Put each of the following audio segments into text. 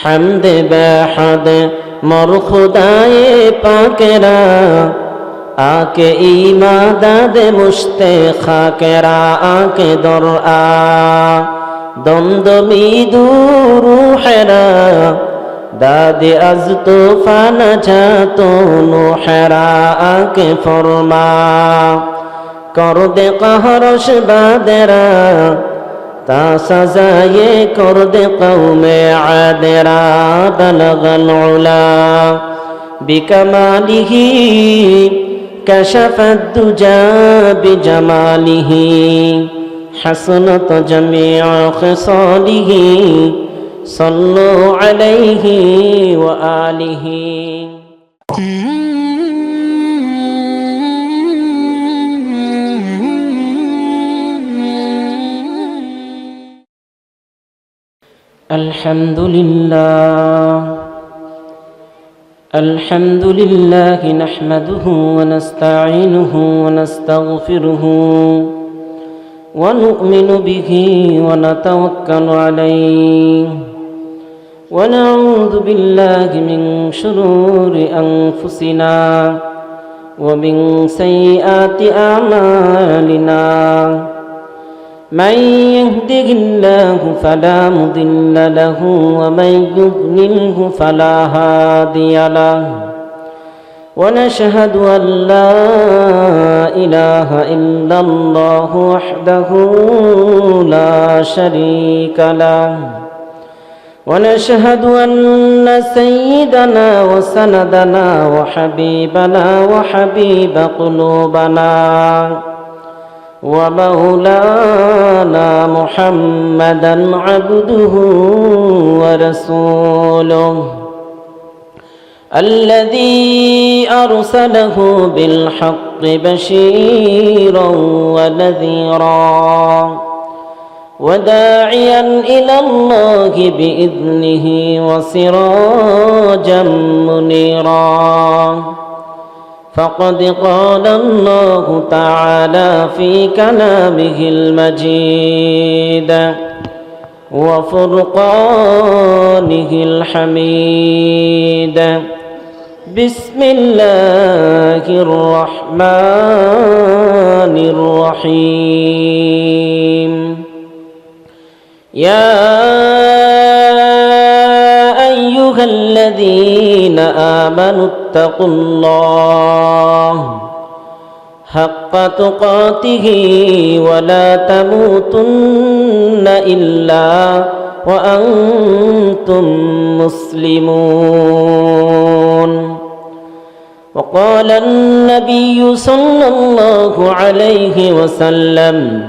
حمد بحد مر خدائے پاکرا آکے ایماداد مشتے خاکرا آکے در دمدمی روحرا دادی از طوفان جاتو نوحرا آکے فرما کرد قہرش بادرا تا سزائے کرد قوم عادرا بلغ العلا بکمالہ کشف الدجا بجمالہ حسنت جميع خصاله صلوا عليه وآله. الحمد لله نحمده ونستعينه ونستغفره ونؤمن به ونتوكل عليه ونعوذ بالله من شرور أنفسنا ومن سيئات أعمالنا من يهده الله فلا مضل له ومن يضلله فلا هادي له ونشهد أن لا إله إلا الله وحده لا شريك له ونشهد أن سيدنا وسندنا وحبيبنا وحبيب قلوبنا ومولانا محمدا عبده ورسوله الذي أرسله بالحق بشيرا ونذيرا وداعيا إلى الله بإذنه وسراجا منيرا فقد قال الله تعالى في كلامه المجيد وفرقانه الحميد بسم الله الرحمن الرحيم يا أيها الذين آمنوا اتقوا الله حق تقاته ولا تموتن إلا وأنتم مسلمون. وقال النبي صلى الله عليه وسلم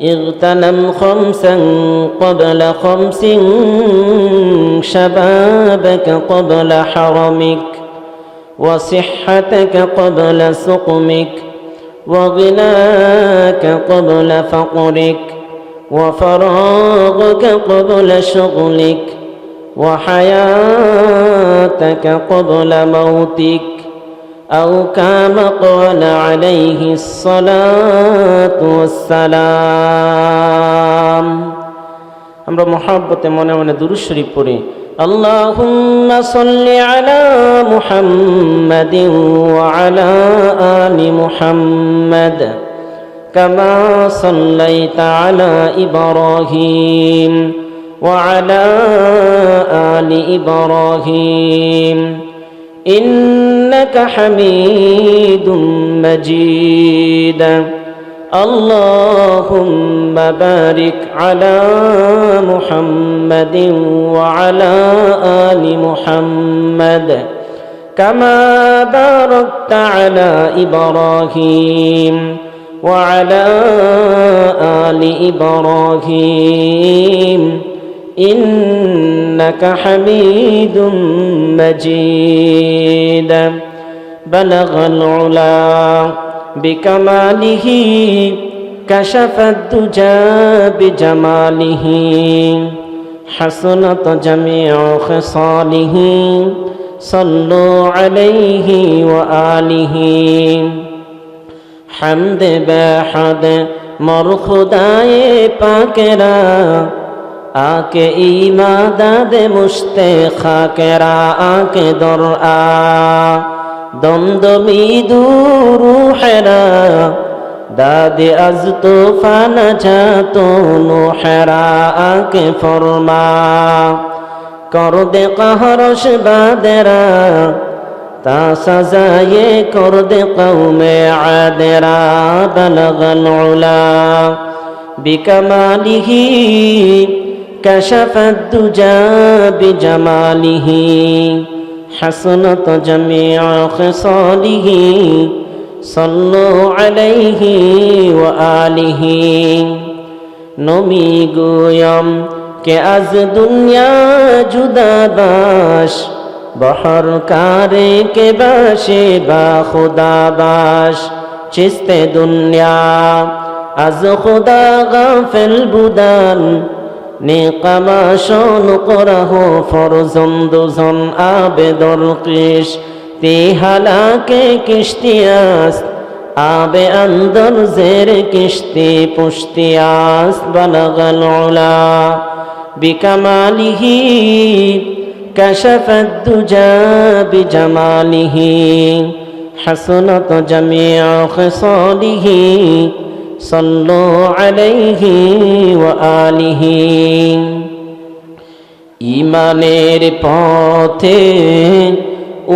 اغتنم خمسا قبل خمس شبابك قبل حرمك وصحتك قبل سقمك وغناك قبل فقرك وفراغك قبل شغلك وحياتك قبل موتك أو كما قال عليه الصلاة والسلام. আমরা মহব্বতে মনে মনে দুরূদ শরীফ পড়ি اللهم صل على محمد وعلى آل محمد كما صليت على إبراهيم وعلى آل إبراهيم إنك حميد مجيد. اللهم بارك على محمد وعلى آل محمد كما باركت على إبراهيم وعلى آل إبراهيم إنك حميد مجيد. بلغ العلا بكماله كشف الدجى بجماله حسنت جميع خصاله صلوا عليه وآله. حمد بحد مر خدائے پاکرا आके इमादद मुश्ते खाकेरा आके दर आ दमदमी दूरूहेरा दादे अज तूफान जातो नूहेरा आके फरमा कर दे कहरश बादेरा ता सजाए कर दे कौमे आदेरा बलगल उला बिकमालिही कशफ दुजा बिजमालिही हसनत जमीअ खिसालिही सल्लु अलैहि व आलिहि नमी गोयम के आज दुनिया जुदा बाश बहर कारे के बाशे बा खुदा बाश चिस्ते दुनिया आज खुदा गाफिल बुदान नेकामा शोन करहो फरजन दुजन आबेदर किश ती हालाके किश्तियास आबे अंदर जेर किश्ती पुश्तियास बलगल उला बिकमालिही कशफत दुजा बिजमालिही हसनत जमीअ खिसालिही सल्लु अलैहि व आलिहि ईमानेर पथे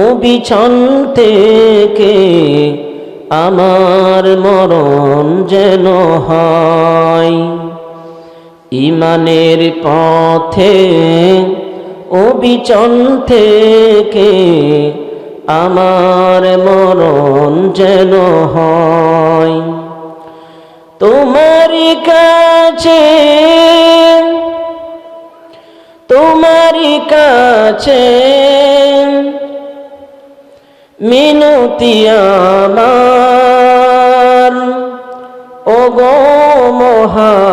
অবিছল থেকে আমার মরণ যেন হয় ঈমানের পথে অবিচল থেকে আমার মরণ যেন হয় তোমারই কাছে মিনতি আমার ওগো মহামহিময়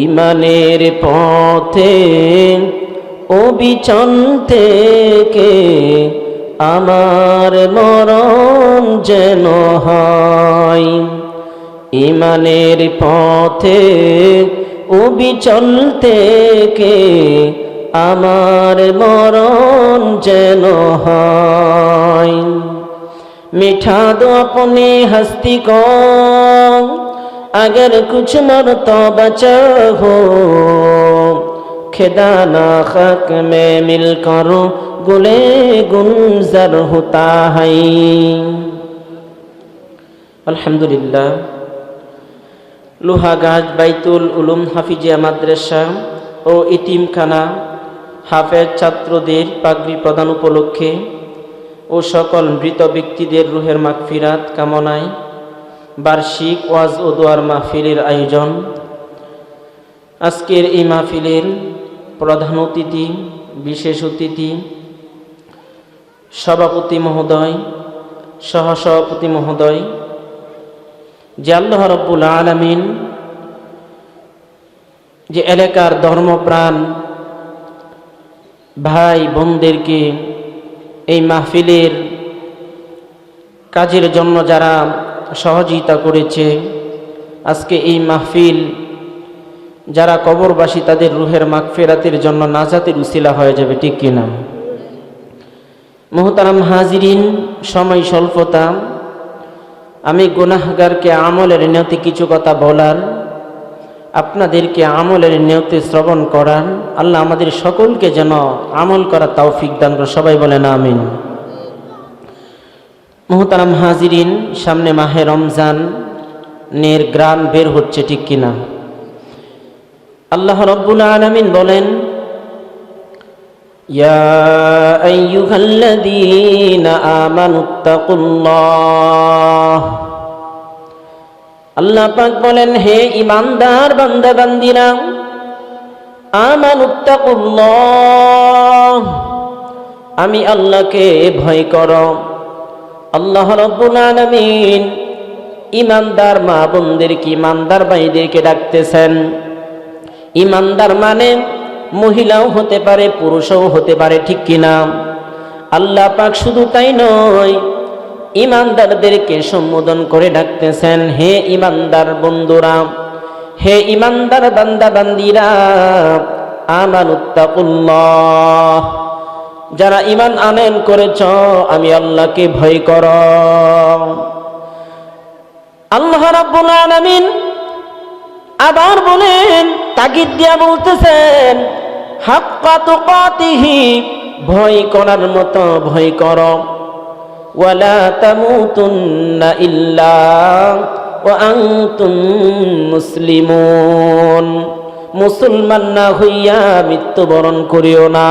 ঈমানের পথে অবিচল থেকে আমার মরণ যেন হয় ঈমানের পথে অবিচল থেকে আমার মরণ যেন হয় মিঠা দো अपनी हस्ती को अगर कुछ मर्तबा चाहो खुदा ना हक में मिलकर गुले गुंजर होता है अल्हम्दुलिल्लाह लोहागाज বাইতুল উলুম হাফিজিয়া মাদ্রাসা ও ইতিমখানা হাফেজ ছাত্রদের পাগড়ি প্রদান উপলক্ষে ও সকল মৃত ব্যক্তিদের রুহের মাগফিরাত কামনায় বার্ষিক ওয়াজ ও দোয়ার মাহফিলের আয়োজন। আজকের এই মাহফিলের প্রধান অতিথি, বিশেষ অতিথি, সভাপতি মহোদয়, সহসভাপতি মহোদয়, যে আল্লাহ রাব্বুল আলামিন যে এলাকার ধর্মপ্রাণ ভাই বোনদেরকে এই মাহফিলের কাজের জন্য যারা সহযোগিতা করেছে, আজকে এই মাহফিল যারা কবরবাসী তাদের রুহের মাগফিরাতের জন্য নাজাতের উসিলা হয়ে যাবে, ঠিক কিনা? মুহতারাম হাজিরিন, সময় স্বল্পতা, আমি গুনাহগারকে আমলের নিয়তে কিছু কথা বলার, আপনাদেরকে আমলের নিয়তে শ্রবণ করার, আল্লাহ আমাদের সকলকে যেন আমল করার তৌফিক দান করে, সবাই বলেন আমিন। মুহতারাম হাজিরিন, সামনে মাহে রমজান নের গ্রাম বের হচ্ছে, ঠিক কিনা? আল্লাহ রাব্বুল আলামিন বলেন, ইয়া আইয়ুহাল্লাযীনা আমানুত্তাকুল্লাহ। আল্লাহ পাক বলেন, হে ঈমানদার বান্দা বান্দিরা, আমানুত্তাকুল্লাহ, আমি আল্লাহকে ভয় করো। আল্লাহ রাব্বুল আলামিন ঈমানদার মা বোনদেরকে, ঈমানদার ভাইদেরকে ডাকতেছেন। ঈমানদার মানে মহিলাও হতে পারে, পুরুষও হতে পারে, ঠিক কিনা? আল্লাহ পাক শুধু তাই নয়, ইমানদারদেরকে সম্বোধন করে ডাকতেছেন, হে ইমানদার বন্ধুরা, হে ইমানদার বান্দা বান্দিরা, আমানুত্তাকুল্লাহ, যারা ঈমান আনয়ন করেছ আমি আল্লাহকে ভয় করো। আল্লাহ রাব্বুল আলামিন আবার বলেন, তাগিদ দিয়া বলতেছেন, হাক্কা তুকাতিহি, ভয় করার মতো ভয় করো। ওয়ালা তামুতুন্না ইল্লা ওয়া আনতুম মুসলিমুন, মুসলমান না হইয়া মৃত্যুবরণ করিও না।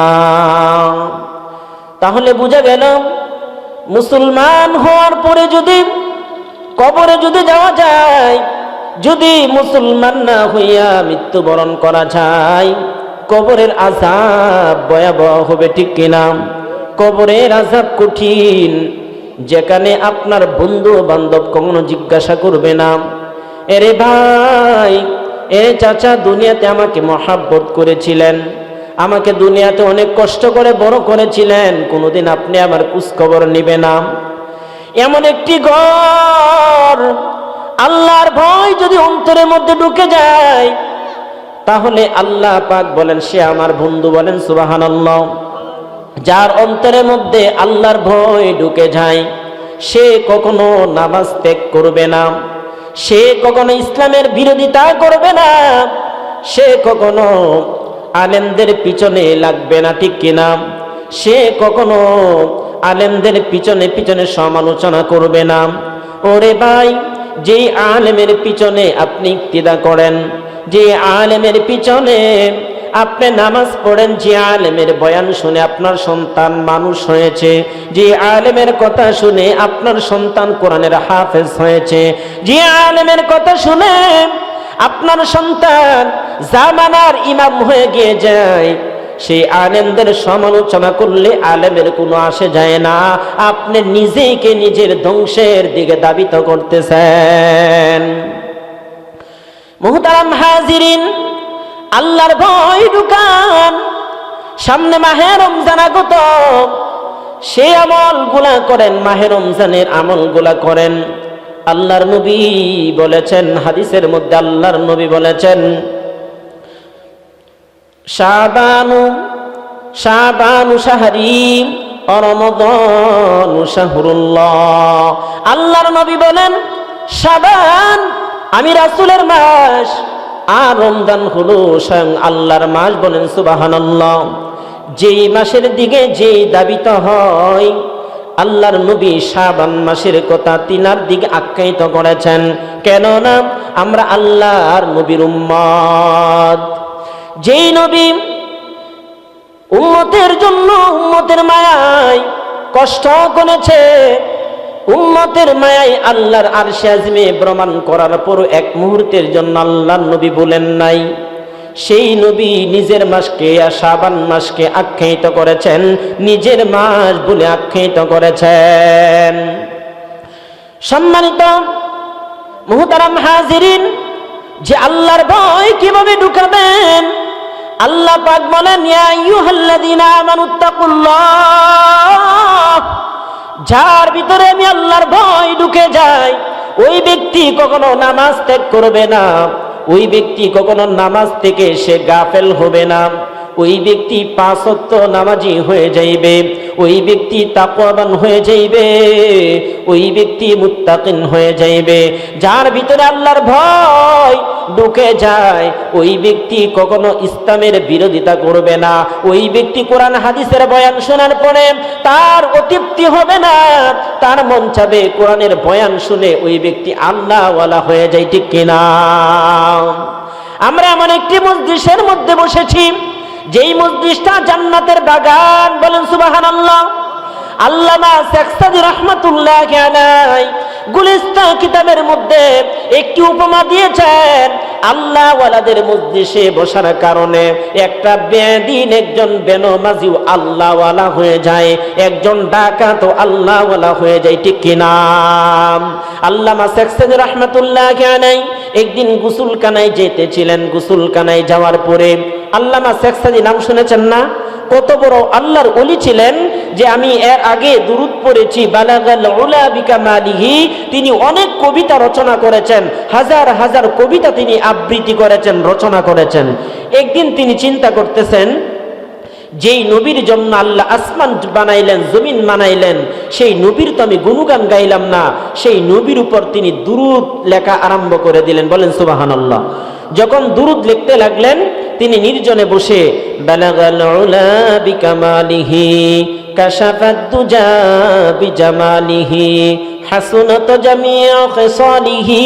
তাহলে বোঝা গেল, মুসলমান হওয়ার পরে যদি কবরে যদি যাওয়া যায়, যদি মুসলমান না হইয়া মৃত্যুবরণ করা যায়, কবরের আযাব ভয়াবহ হবে, ঠিক কিনা? কবরের আযাব কঠিন, যেখানে আপনার বন্ধু বান্ধব কখনো জিজ্ঞাসা করবে না, এরে ভাই, এ চাচা, দুনিয়াতে আমাকে মহাব্বত করেছিলেন, আমাকে দুনিয়াতে অনেক কষ্ট করে বড় করেছিলেন, কোনোদিন আপনি আমার খোঁজখবর নিবে না। এমন একটি ঘর, আল্লাহর ভয় যদি অন্তরের মধ্যে ঢুকে যায়, তাহলে আল্লাহ পাক বলেন সে আমার বন্ধু। বলেন সুবহানাল্লাহ। যার অন্তরের মধ্যে আল্লাহর ভয় ঢুকে যায়, সে কখনো নামাজ ত্যাগ করবে না, সে কখনো ইসলামের বিরোধিতা করবে না, সে কখনো আলেমদের পিছনে লাগবে না, ঠিক কিনা? সে কখনো আলেমদের পিছনে পিছনে সমালোচনা করবে না। ওরে ভাই, যেই আলেমের পিছনে আপনি ইক্তিদা করেন, যে আলেমের পিছনে আপনি নামাজ পড়েন, যে আলেমের বয়ান শুনে আপনার সন্তান মানুষ হয়েছে, যে আলেমের কথা শুনে আপনার সন্তান কোরআনের হাফেজ হয়েছে, যে আলেমের কথা শুনে আপনার সন্তান জামানার ইমাম হয়ে গিয়ে যায়, সেই আলেমদের সমালোচনা করলে আলেমের কোনো আসে যায় না, আপনি নিজেকে নিজের ধ্বংসের দিকে ধাবিত করতেছেন। মুহতারাম হাজিরিন, আল্লাহর ভয় ঢুকান। সামনে মাহে রমজান আগত, সে আমলগুলা করেন, মাহে রমজানের আমলগুলা করেন। আল্লাহর নবী বলেছেন, হাদিসের মধ্যে আল্লাহর নবী বলেছেন, শাবানু শাহরি ওয়া রমাদানু শাহরুল্লাহ। আল্লাহর নবী বলেন, শাবান আমি রাসূলের মাস, আর রমজান হলো স্বয়ং আল্লাহর মাস। বলেন সুবহানাল্লাহ। যেই মাসের দিকে যেই দাবিত হয়, আল্লাহর নবী শাবান মাসের কথা তিনার দিকে আখ্যায়িত করেছেন। কেননা আমরা আল্লাহর নবীর উম্মত। যেই নবী উম্মতের জন্য, উম্মতের মায়ায় কষ্ট করেছে, উম্মতের মায়ায় আল্লাহর আরশে আযমে ভ্রমণ করার পর এক মুহূর্তের জন্য আল্লাহর নবী বলেন নাই, সেই নবী নিজের মাসকে, শাবান মাসকে আখ্যায়িত করেছেন, নিজের মাস বলে আখ্যায়িত করেছেন। সম্মানিত মুহতারাম হাজিরিন, যে আল্লাহর ভয় কিভাবে ঢুকাবেন? আল্লাহ পাক বলেন, ইয়া আইয়ুহাল্লাযীনা আমানুত্তাকুল্লাহ, যার ভিতরে আমি আল্লাহর ভয় ঢুকে যায়, ওই ব্যক্তি কখনো নামাজ ত্যাগ করবে না, ওই ব্যক্তি কখনো নামাজ থেকে সে গাফেল হবে না, ওই ব্যক্তি 5 ওয়াক্ত নামাজি হয়ে যাইবে, ওই ব্যক্তি তাকওয়াবান হয়ে যাইবে, ওই ব্যক্তি মুত্তাকিন হয়ে যাইবে। যার ভিতরে আল্লাহর ভয় ঢুকে যায়, ওই ব্যক্তি কখনো ইসলামের বিরোধিতা করবে না, ওই ব্যক্তি কোরআন হাদিসের বয়ান শোনার পরে তার অতৃপ্তি হবে না, তার মন চাবে কোরআনের বয়ান শুনে ওই ব্যক্তি আল্লাহওয়ালা হয়ে যায়, ঠিক কিনা? আমরা এমন একটি মজলিসের মধ্যে বসেছি, যেই মজলিসটা জান্নাতের বাগান। বলেন সুবহানাল্লাহ। আল্লামা শেখ সাদী রাহমাতুল্লাহি আলাইহি গুলিস্তান কিতাবের মধ্যে একটি উপমা দিয়েছেন। আল্লাহ ওয়ালাদের মজলিসে বসার কারণে একটা বেদিন, একজন বেনমাজিও আল্লাহ ওয়ালা হয়ে যায়, একজন ডাকাত আল্লাহ ওয়ালা হয়ে যায়, ঠিক কিনা? আল্লামা শেখ সাদী রাহমাতুল্লাহি আলাইহি একদিন গোসলখানায় যেতেছিলেন। গোসলখানায় যাওয়ার পরে আল্লামা শেখ সাদী, নাম শুনেছেন না? কত বড় আল্লাহর ওলি ছিলেন যে আমি এর আগে দুরূদ পড়েছি, বালাগাল উলা বিকামালিহি, তিনি অনেক কবিতা রচনা করেছেন, হাজার হাজার কবিতা তিনি আবৃত্তি করেছেন, রচনা করেছেন। একদিন তিনি চিন্তা করতেছেন, যেই নবীর জন্য আল্লাহ আসমান বানাইলেন, জমিন বানাইলেন, সেই নবীর তো আমি গুণগান গাইলাম না। সেই নবীর উপর তিনি দুরূদ লেখা আরম্ভ করে দিলেন। বলেন সুবহানাল্লাহ। যখন দুরূদ লিখতে লাগলেন, তিনি নির্জনে বসে বালাগাল উলা বিকামালিহি কাশাফাদ দুজা বিজামালিহি হাসুনাত জামিউ খিসালিহি,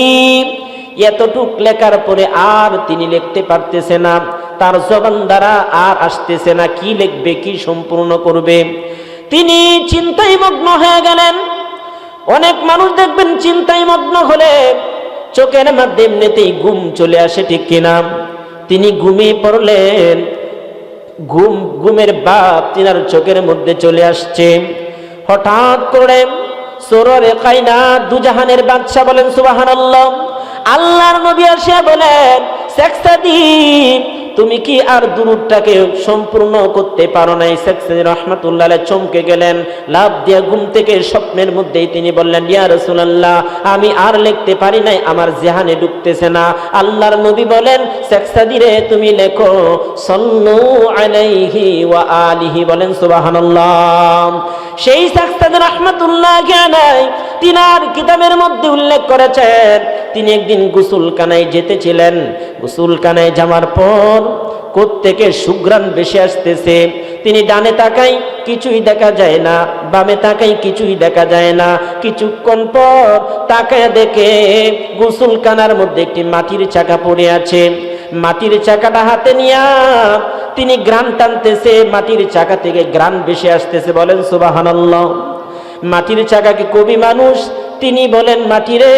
এতটুক লেখার পরে আর তিনি লিখতে পারতেছে না, তার জবান দ্বারা আর আসতেছে না, কি লিখবে, কি সম্পূর্ণ করবে। তিনি চিন্তায় মগ্ন হয়ে গেলেন। অনেক মানুষ দেখবেন চিন্তায় মগ্ন হলে চোখের মধ্যে এমনিতেই ঘুম চলে আসে, ঠিক কিনা? তিনি ঘুমিয়ে পড়লেন, ঘুমের ভাব তিনার চোখের মধ্যে চলে আসছে। হঠাৎ করে সুররে কায়নাত দুজাহানের বাদশা, বলেন সুবহানাল্লাহ, আল্লাহর নবী আসে বলেন, শেখ সাদিক, তুমি কি আর দুরূদটাকে সম্পূর্ণ করতে পারো নাই? শেখ সাদিক রাহমাতুল্লাহ আলাইহি চমকে গেলেন। লাফ দিয়ে ঘুম থেকে স্বপ্নের মধ্যেই তিনি বললেন, ইয়া রাসূলুল্লাহ, আমি আর লিখতে পারি নাই, আমার জেহানে ঢুকতেছে না। আল্লাহর নবী বলেন, শেখ সাদিক রে, তুমি লেখো সাল্লু আলাইহি ওয়া আলিহি। বলেন সুবহানাল্লাহ। সেই শেখ সাদিক রাহমাতুল্লাহ আলাইহি তিনার কিতাবের মধ্যে উল্লেখ করেছেন, তিনি একদিন গোসলখানায় যেতেছিলেন। গোসলখানায় যাওয়ার পর কোত্থেকে সুঘ্রাণ ভেসে আসতেছে। তিনি ডানে তাকাই, কিছুই দেখা যায় না, বামে তাকাই, কিছুই দেখা যায় না। কিছুক্ষণ পর তাকায় দেখে গোসলখানার মধ্যে একটি মাটির চাকা পড়ে আছে। মাটির চাকাটা হাতে নিয়ে তিনি গ্রান টানতেছে, মাটির চাকা থেকে গ্রান ভেসে আসতেছে। বলেন সুবহানাল্লাহ। মাটির চাকা কি কবি মানুষ? তিনি বলেন, মাটিরে,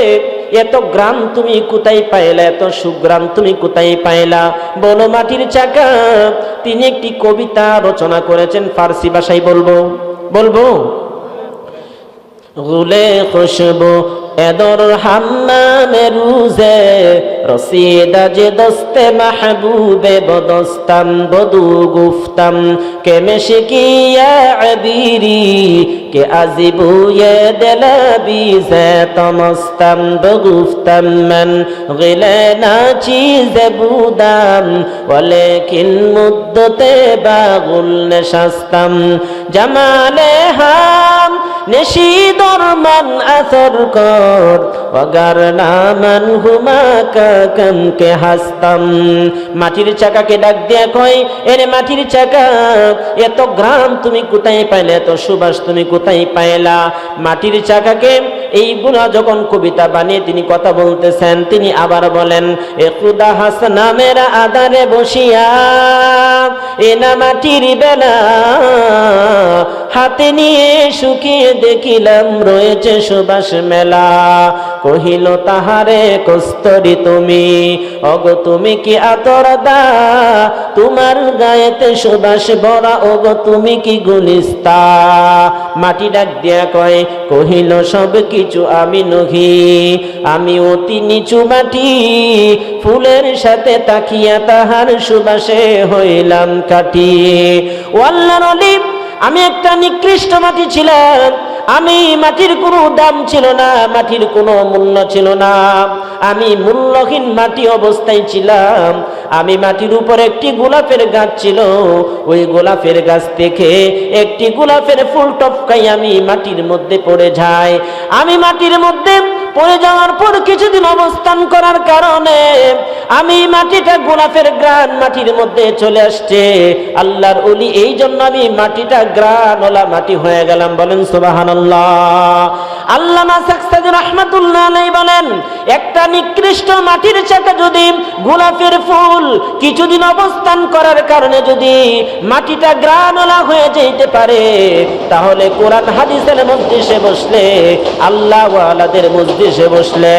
এত গ্রাম তুমি কোথায় পাইলা, এত সুগ্রাম তুমি কোথায় পাইলা? বলো মাটির চাকা। তিনি একটি কবিতা রচনা করেছেন, ফার্সি ভাষায় বলবো গুলে খুশবু এদর হাম্মামে রুজে রসিদা যে দস্তে মাহবুবে বদস্তাম বদু গুফতাম কে মেশকিয়া আবিরি কে আজিবু ইয়ে দেলাবি জে তমস্তাম বগুফতাম মান গিলানা চিজ বুদাম ওয়ালাকিন মুদ্দতে বাগুল নশাস্তাম জামালে হাম নেশিদর মান আসর কর ওয়াগার নামান হুমাকা কমকে হাসতাম। মাটির চাকাকে ডাক দিয়া কয়, এরে মাটির চাকা, এত গ্রাম তুমি কোথায় পাইলে, এত সুবাস তুমি কোথায় পাইলা? মাটির চাকাকে এইগুলা যখন কবিতা বানিয়ে তিনি কথা বলতেছেন, তিনি আবার বলেন, এ খুদা হাসনা মেরা আদারে বসিয়া এ না মাটির বেলা হাতে নিয়ে শুকিয়ে দেখিলাম রয়েছে সুবাস মেলা। কহিল তাহারে কস্তরি তুমি, অগো তুমি কি আতরদা, তোমার গায়েতে সুবাস ভরা, ওগো তুমি কি গুলিস্তা। মাটি ডাক দিয়া কয়, কহিল সব কিছু আমি নহি, আমি অতি নিচু মাটি, ফুলের সাথে তাকিয়া তাহার সুবাসে হইলাম কাটি। ও আল্লাহর ওলি, আমি একটা নিকৃষ্ট মাটি ছিলাম, আমি মাটির কোনো দাম ছিল না, মাটির কোনো মূল্য ছিল না, আমি মূল্যহীন মাটি অবস্থায় ছিলাম। আমি মাটির উপর একটি গোলাপের গাছ ছিল, ওই গোলাপের গাছ থেকে একটি গোলাপের ফুল টপকাই আমি মাটির মধ্যে পড়ে যাই। আমি মাটির মধ্যে পড়ে যাওয়ার পর কিছুদিন অবস্থান করার কারণে আমি মাটিটা গোলাপের গ্রান মাটির মধ্যে চলে আসছে। আল্লাহর ওলি, এই জন্য আমি মাটিটা গ্রানওয়ালা মাটি হয়ে গেলাম। বলেন সুবহানাল্লাহ। আল্লামা সাকসাদি রাহমাতুল্লাহ আলাইহি বলেন, একটা নিকৃষ্ট মাটির চাকা যদি গোলাপের ফুল কিছুদিন অবস্থান করার কারণে যদি মাটিটা গ্রানওয়ালা হয়ে যেতে পারে, তাহলে কোরআন হাদিসের মজলিসে বসলে, আল্লাহ ওয়ালাদের মজলিসে বসলে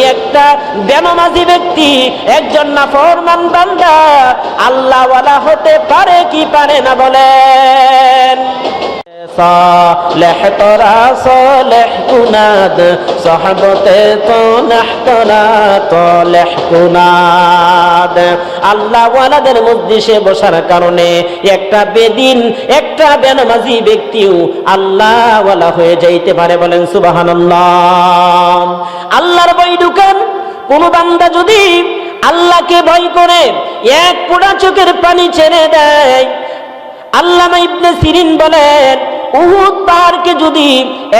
একটা বেনামাজি ব্যক্তি, একজন নাফরমান বান্দা আল্লাহ ওয়ালা হতে পারে কি পারে না? বলেন। সালেহ তোরা সালেহ কুনাদ সাহাবতে তোনাহ তোরা তোলেহ কুনাদ। আল্লাহ ওয়ালাদের মজলিসে বসার কারণে একটা বেদিন, একটা বেনামাজি ব্যক্তিও আল্লাহ ওয়ালা হয়ে যাইতে পারে। বলেন সুবহানাল্লাহ। আল্লাহর ভয় ঢুকান কোন বান্দা যদি আল্লাহকে ভয় করে এক ফোঁটা চোখের পানি ছেড়ে দেয়, আল্লামা ইবনে সিরিন বলেন উহুদ পাহাড়কে যদি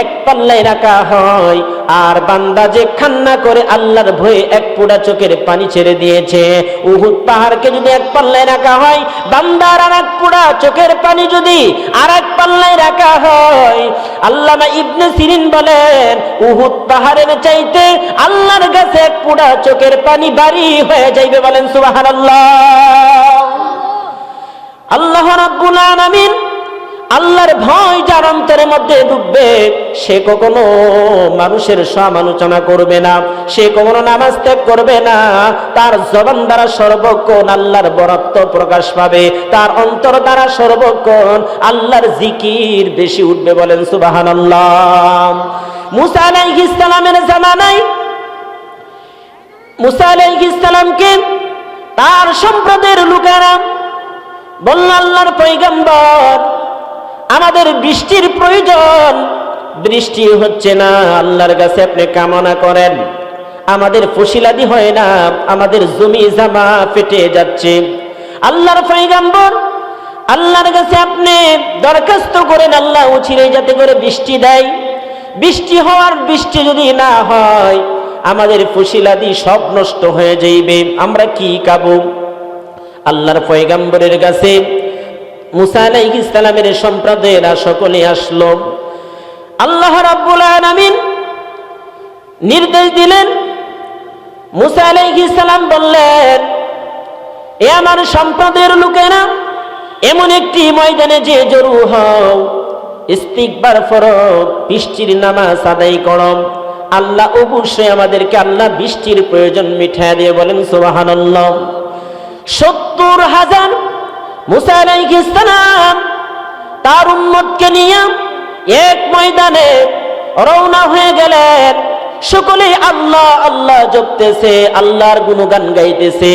এক পাল্লায় রাখা হয় আর বান্দা যে কান্না করে আল্লাহর ভয়ে এক ফোঁটা চোখের পানি ছেড়ে দিয়েছে, উহুদ পাহাড়কে যদি এক পাল্লায় রাখা হয়, বান্দার আর এক ফোঁটা চোখের পানি যদি আর এক পাল্লায় রাখা হয়, আল্লামা ইবনে সিরিন বলেন উহুদ পাহাড়ের চাইতে আল্লাহর কাছে এক ফোঁটা চোখের পানি ভারী হয়ে যাইবে। বলেন সুবহানাল্লাহ। আল্লাহ রাব্বুল আলামিন, আল্লাহর ভয় যার অন্তরের মধ্যে ঢুকবে সে কখনো মানুষের সমালোচনা করবে না, সে কখনো নামাজ ত্যাগ করবে না, তার জবান দ্বারা সর্বক্ষণ আল্লাহর বরত্ব প্রকাশ পাবে, তার অন্তর দ্বারা সর্বক্ষণ আল্লাহর জিকির বেশি উঠবে। বলেন সুবহানাল্লাহ। মুসা আলাইহিস সালামের জামানায় মুসা আলাইহিস সালামকে তার সম্প্রদায়ের লোকেরা বলল, আল্লাহর পয়গম্বর আমাদের বৃষ্টির প্রয়োজন, বৃষ্টি হচ্ছে না, আল্লাহর কাছে আপনি কামনা করেন, আমাদের ফসিলাদি হয় না, আমাদের জমি জামা ফেটে যাচ্ছে। আল্লাহর পয়গম্বর আল্লাহর কাছে আপনি দরখাস্ত করেন আল্লাহ উছিরে যাতে করে বৃষ্টি দেয়। বৃষ্টি হওয়ার বৃষ্টি যদি না হয় আমাদের ফসিলাদি সব নষ্ট হয়ে যাইবে, আমরা কি খাবো? আল্লাহর পয়গম্বরের কাছে মুসা আলাইহিস সালামের সম্প্রদায়েরা সকলে আসলো। আল্লাহ রাব্বুল আলামিন নির্দেশ দিলেন, মুসা আলাইহিস সালাম বললেন, এ আমার সম্প্রদায়ের লোকেরা, এমন একটি ময়দানে যে জড়ো হও, ইস্তিগফার করো, বৃষ্টির নামাজ আদায় করো, আল্লাহ অবশ্যই আমাদেরকে আল্লাহ বৃষ্টির প্রয়োজন মিটায় দিয়ে। বলেন সুবহানাল্লাহ। 70,000 মুসা আলাইহিস সালাম তার উম্মতকে নিয়ে এক ময়দানে রওনা হয়ে গেলেন। সকলে আল্লাহ আল্লাহ জপতেছে, আল্লাহর গুণগান গাইতেছে,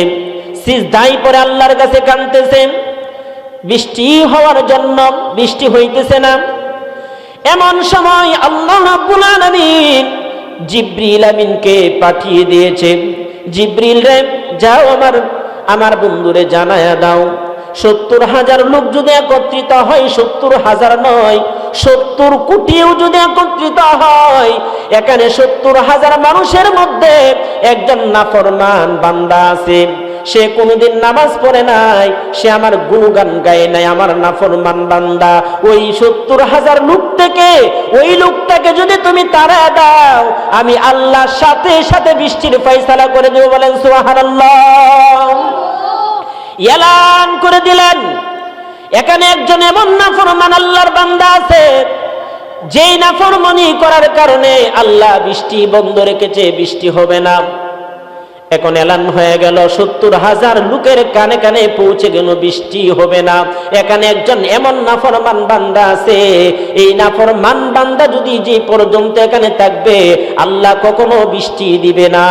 সিজদায় পড়ে আল্লাহর কাছে কাঁদতেছে। বৃষ্টি হওয়ার জন্য বৃষ্টি হইতেছে না। এমন সময় আল্লাহ রাব্বুল আলামিন জিবরিল আমিনকে পাঠিয়ে দিয়েছে। জিবরিল রে, যাও আমার বন্ধুরে জানায়া দাও, 70,000 লোক যদি একত্রিত হয়, 70,000 নয় 70 কোটিও যদি একত্রিত হয়, এখানে 70,000 মানুষের মধ্যে একজন নাফরমান বান্দা আছে, সে কোনোদিন নামাজ পড়ে নাই, সে আমার গুণগান গায় নাই, আমার নাফরমান বান্দা। ওই 70,000 লোক থেকে ওই লোকটাকে যদি তুমি তাড়া দাও, আমি আল্লাহ সাথে সাথে বৃষ্টির ফয়সালা করে দেব। বলেন সুবহানাল্লাহ। এলান করে দিলেন, এখানে একজন এমন নাফরমান আল্লাহর বান্দা আছে, যেই নাফরমানি করার কারণে আল্লাহ বৃষ্টি বন্ধ রেখেছে, বৃষ্টি হবে না। এখন এলান হয়ে গেল, 70,000 লোকের কানে কানে পৌঁছে গেল, বৃষ্টি হবে না। এখানে একজন এমন নাফরমান বান্দা আছে, এই নাফরমান বান্দা যদি যে পর্যন্ত এখানে থাকবে আল্লাহ কখনো বৃষ্টি দিবে না।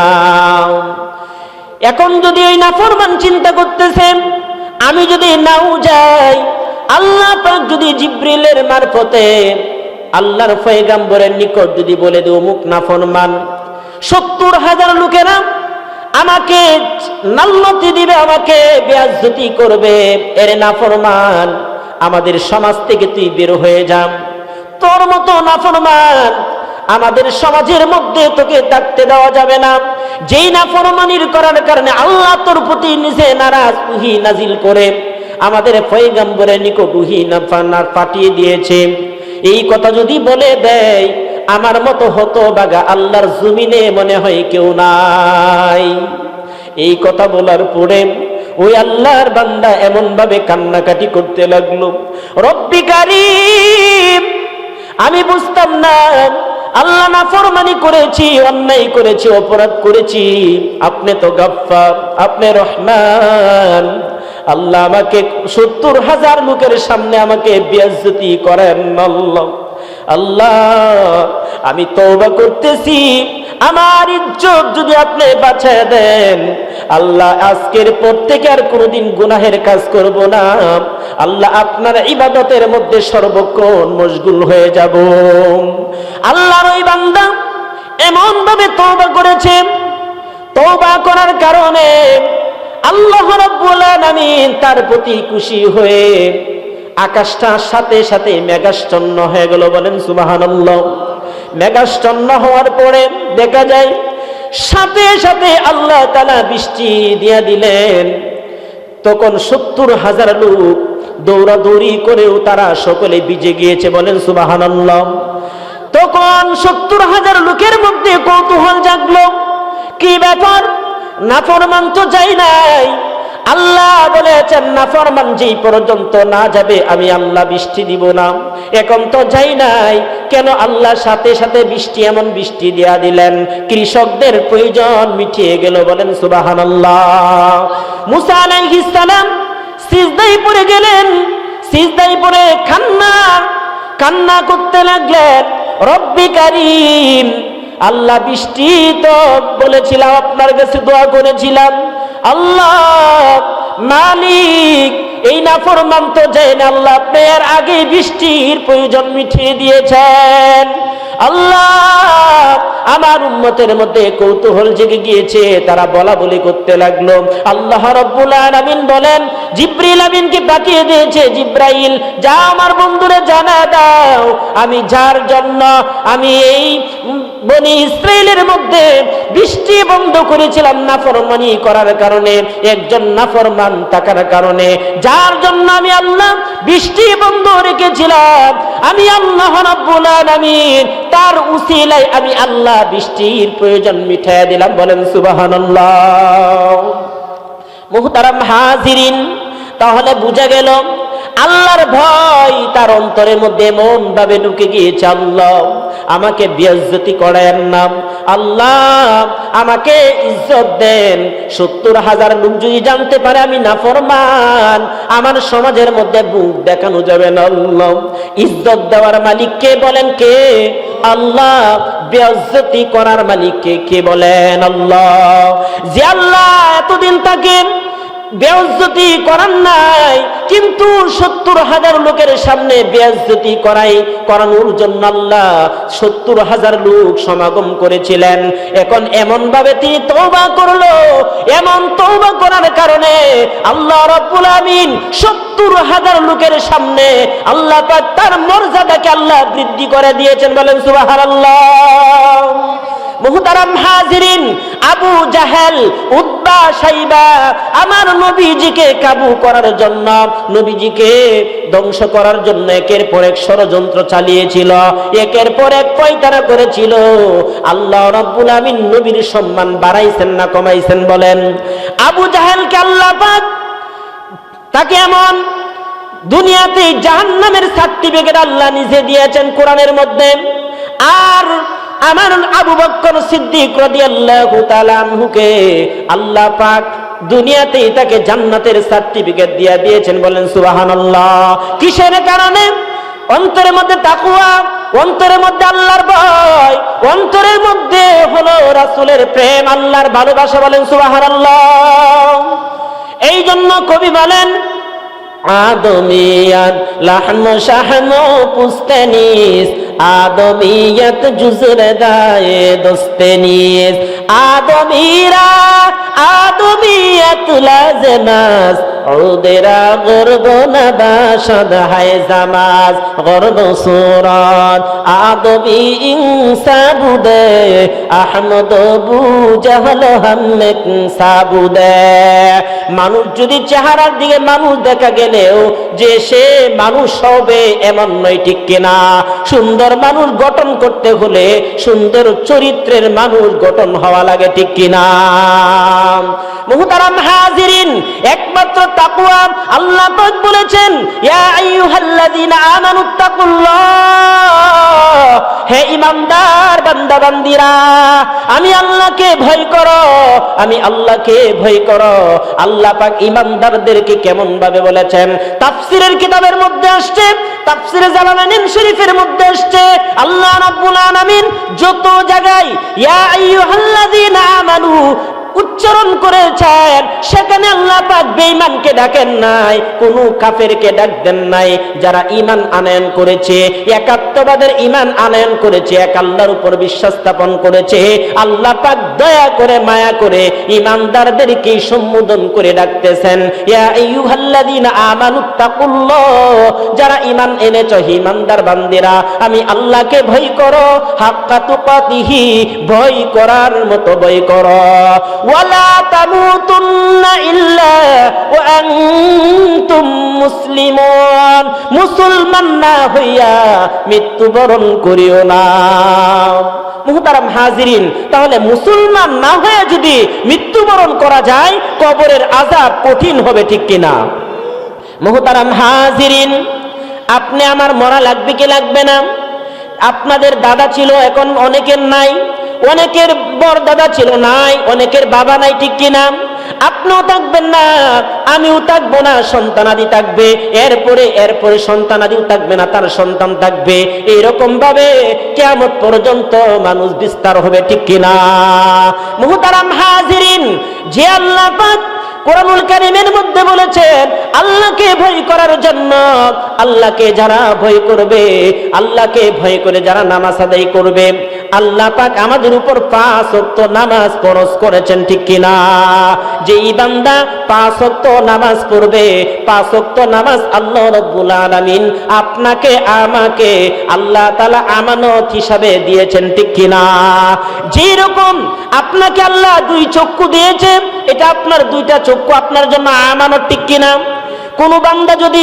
এখন যদি ওই নাফরমান চিন্তা করতেছে, আমি যদি নাও যাই, আল্লাহ পাক যদি জিবরিলের মারফতে আল্লাহর পয়গম্বরের নিকট যদি বলে দেও মুখ নাফরমান, 70,000 লোকেরা আমাকে নাল্লতি দিবে, আমাকে বেয়াজ্জতি করবে, এর নাফরমান আমাদের সমাজ থেকে তুই বের হয়ে যা, তোর মতো নাফরমান আমাদের সমাজের মধ্যে তোকে থাকতে দেওয়া যাবে না। যেই নাফরমানির করার কারণে আল্লাহ তোর প্রতি নিজে নারাজ ওহী নাজিল করে আমাদের পয়গম্বরের নিকট ওহী পাঠিয়ে দিয়েছে, এই কথা যদি বলে দেয়, আমার মতো হতভাগা আল্লাহর জমিনে মনে হয় কেউ নাই। এই কথা বলার পরে ওই আল্লাহর বান্দা এমন ভাবে কান্নাকাটি করতে লাগলো, রব্বি কারীম, আমি বুঝতাম না আল্লাহ নাফরমানি করেছি, অন্যায় করেছি, অপরাধ করেছি, আপনি তো গাফফার, আপনি রহমান, আল্লাহ আমাকে 70,000 লোকের সামনে আমাকে বেইজ্জতি করেন আল্লাহ। আল্লাহ আমি তওবা করতেছি, আমার ইজ্জত যদি আপনি বাঁচায় দেন আল্লাহ, আজকের পর থেকে আর কোনোদিন গুনাহের কাজ করব না আল্লাহ, আপনার ইবাদতের মধ্যে সর্বক্ষণ মশগুল হয়ে যাব। আল্লাহর ওই বান্দা এমন ভাবে তওবা করেছে, তওবা করার কারণে আল্লাহ রাব্বুল আলামিন তার প্রতি খুশি হয়ে আকাশটা সাথে সাথে মেঘাচ্ছন্ন হয়ে গেল। বলেন সুবহানাল্লাহ। মেঘাচ্ছন্ন হওয়ার পরে দেখা যায় সাথে সাথে আল্লাহ তাআলা বৃষ্টি দিয়ে দিলেন। তখন 70,000 লোক দৌড়াদৌড়ি করেও তারা সকলে ভিজে গিয়েছে। বলেন সুবহানাল্লাহ। তখন 70,000 লোকের মধ্যে কৌতূহল জাগলো, কি ব্যাপার, নাফরমান তো যাই নাই। আল্লাহ বলেছেন নাফরমান যেই পর্যন্ত না যাবে আমি আল্লাহ বৃষ্টি দিব না। এখন তো যাই নাই, কেন আল্লাহ সাথে সাথে বৃষ্টি, এমন বৃষ্টি দিয়া দিলেন কৃষকদের প্রয়োজন মিটিয়ে গেল। বলেন সুবহানাল্লাহ। মুসা আলাইহিস সালাম সিজদায় পড়ে গেলেন, সিজদায় পড়ে কান্না করতে লাগলেন, রব্বি কারীম, আল্লাহ বৃষ্টি তো বলেছিলাম, আপনার কাছে দোয়া করেছিলাম, আল্লাহ মালিক এই নাফরমান তো যায় না, আল্লাহ আপনি এর আগে বৃষ্টির প্রয়োজন মিটিয়ে দিয়েছেন। আল্লাহ আমার উম্মতের মধ্যে কৌতূহল জেগে গিয়েছে, তারা বলা বলি করতে লাগলো। আল্লাহ রাব্বুল আলামিন বলেন জিবরিল আমিনকে পাঠিয়ে দিয়েছে, জিব্রাইল যা আমার বন্ধুরে জানা দাও, আমি যার জন্য আমি এই বনি ইসরাইলের মধ্যে বৃষ্টি বন্ধ করেছিলাম নাফরমানি করার কারণে, একজন নাফরমান থাকার কারণে, যার জন্য আমি আল্লাহ বৃষ্টি বন্ধ রেখেছিলাম, আমি আল্লাহ রাব্বুল আলামিন তার উসিলায় আমি আল্লাহ বৃষ্টির প্রয়োজন মিটাইয়া দিলাম। বলেন সুবহানাল্লাহ। মুহতারাম হাজিরিন, তাহলে বুঝা গেল আল্লাহর ভয় তার অন্তরের মধ্যে এমন ভাবে ঢুকে গিয়েছে, আল্লাহ আমাকে বেইজ্জতি করেন না, আল্লাহ আমাকে ইজ্জত দেন। 70,000 লোক যদি জানতে পারে আমি নাফরমান, আমার সমাজের মধ্যে মুখ দেখানো যাবে না। আল্লাহ ইজ্জত দেওয়ার মালিক কে বলেন? কে? আল্লাহ। বেইজ্জতি করার মালিক কে? কে বলেন? আল্লাহ। যে আল্লাহ এতদিন তাকে বেইজ্জতি করার নাই, কিন্তু 70,000 লোকের সামনে বেইজ্জতি করানোর জন্য আল্লাহ 70,000 লোক সমাগম করেছিলেন। এখন এমন ভাবে তিনি তওবা করলো, এমন তওবা করার কারণে আল্লাহ রাব্বুল আমিন 70,000 লোকের সামনে আল্লাহ পাক তার মর্যাদাকে আল্লাহ বৃদ্ধি করে দিয়েছেন। বলেন সুবহানাল্লাহ। মুহতারাম হাজিরিন, আবু জাহেল, উতবা, সাইবা আমার নবীজিকে কাবু করার জন্য, নবীজিকে ধ্বংস করার জন্য একের পর এক ষড়যন্ত্র চালিয়েছিল, একের পর এক পয়তারা করেছিল। আল্লাহ রাব্বুল আমিন নবীর সম্মান বাড়াইছেন না কমাইছেন? বলেন। আবু জাহেলকে আল্লাহ পাক তাকে এমন দুনিয়াতে জাহান্নামের সার্টিফিকেট আল্লাহ নিজে দিয়েছেন কোরআনের মধ্যে। আর আমার আবু বকর সিদ্দিক রাদিয়াল্লাহু তাআলা আনহুকে আল্লাহ পাক দুনিয়াতেই তাকে জান্নাতের সার্টিফিকেট দিয়ে দিয়েছেন। বলেন সুবহানাল্লাহ। কিসের কারণে? অন্তরের মধ্যে তাকওয়া, অন্তরের মধ্যে আল্লাহর ভয়, অন্তরের মধ্যে হলো রাসূলের প্রেম, আল্লাহর ভালোবাসা। বলেন সুবহানাল্লাহ। এই জন্য কবি বলেন আদমিয়াত লাহম শাহম পুস্তানিস, আদমিয়াত জুজরে দায়ে দোস্তেনিস, আদমিয়াত লাজনাস ওদেরা গর্ব নবাশদ হায় জামাজ গর্ব সুরাত আদমি ইনসাবুদে আহমদ বু জাহল হামনে সাবুদে। মানুষ যদি চেহারার দিকে মানুষ দেখা গেলেও যে সে মানুষ হবে এমন নয়, ঠিক কিনা? সুন্দর মানুষ গঠন করতে হলে সুন্দর চরিত্রের মানুষ গঠন হওয়া লাগে, ঠিক কিনা? মুহতারাম হাজিরিন, একবার একমাত্র তাকওয়া। আল্লাহ পাক বলেছেন, ইয়া আইয়ুহাল্লাযীনা আমানুত্তাকুল্লাহ, হে ঈমানদার বান্দা বান্দীরা, আমি আল্লাহকে ভয় করো, আমি আল্লাহকে ভয় করো। আল্লাহ পাক ঈমানদারদেরকে কেমন ভাবে বলেছেন? তাফসীরের কিতাবের মধ্যে আসছে, তাফসীরে জালালাইন শরীফের মধ্যে আসছে, আল্লাহ রাব্বুল আলামিন যত জায়গায় ইয়া আইয়ুহাল্লাযীনা আমানু উচ্চারণ করেছেন, সেখানে আল্লাহ পাক বেঈমানকে ডাকেন নাই, কোন কাফেরকে ডাক দেন নাই। যারা ঈমান আনয়ন করেছে, একাত্মবাদের ঈমান আনয়ন করেছে, এক আল্লাহর উপর বিশ্বাস স্থাপন করেছে, আল্লাহ পাক দয়া করে মায়া করে ঈমানদারদেরকে সম্বোধন করে ডাকতেছেন, ইয়া আইয়ুহাল্লাযীনা আমানুত্তাকুল্লাহ, যারা ঈমান এনেছো ঈমানদার বান্দিরা, আমি আল্লাহকে ভয় করো, হাক্কা তুকাতিহি, ভয় করার মতো ভয় করো। ওয়ালা তামুতুন্না ইল্লা ওয়া আনতুম মুসলিমুন, মুসলমান না হইয়া মৃত্যুবরণ করিও না। মুহতারাম হাজিরিন, তাহলে মুসলমান না হয়ে যদি মৃত্যুবরণ করা যায়, কবরের আযাব কঠিন হবে, ঠিক কিনা? মুহতারাম হাজিরিন, আপনি আমার মরা লাগবে কি লাগবে না? আপনাদের দাদা ছিল, এখন অনেকের নাই, অনেকের বড় দাদা ছিল, নাই, অনেকের বাবা নাই, ঠিক কিনা? আপনিও থাকবেন না, আমিও থাকবো না, সন্তানাদি থাকবে, এরপরে সন্তানাদিও থাকবে না, তার সন্তান থাকবে। এইরকম ভাবে কিয়ামত পর্যন্ত মানুষ বিস্তার হবে, ঠিক কিনা? মুহতারাম হাজিরিন, যে আল্লাহ পাক কোরআনুল কারীমের মধ্যে বলেছেন আল্লাহকে ভয় করার জন্য, আল্লাহকে যারা ভয় করবে, আল্লাহকে ভয় করে যারা নামাজ আদায় করবে, আল্লাহ পাক আমাদের উপর 5 ওয়াক্ত নামাজ ফরজ করেছেন, ঠিক কিনা? যে বান্দা 5 ওয়াক্ত নামাজ পড়বে, 5 ওয়াক্ত নামাজ আল্লাহ রাব্বুল আলামিন আপনাকে আমাকে আল্লাহ তাআলা আমানত হিসাবে দিয়েছেন, ঠিক কিনা? যেরকম আপনাকে আল্লাহ 2 চক্ষু দিয়েছে, এটা আপনার 2টা চক্ষু আপনার জন্য আমানত, ঠিক কিনা? কোন বান্দা যদি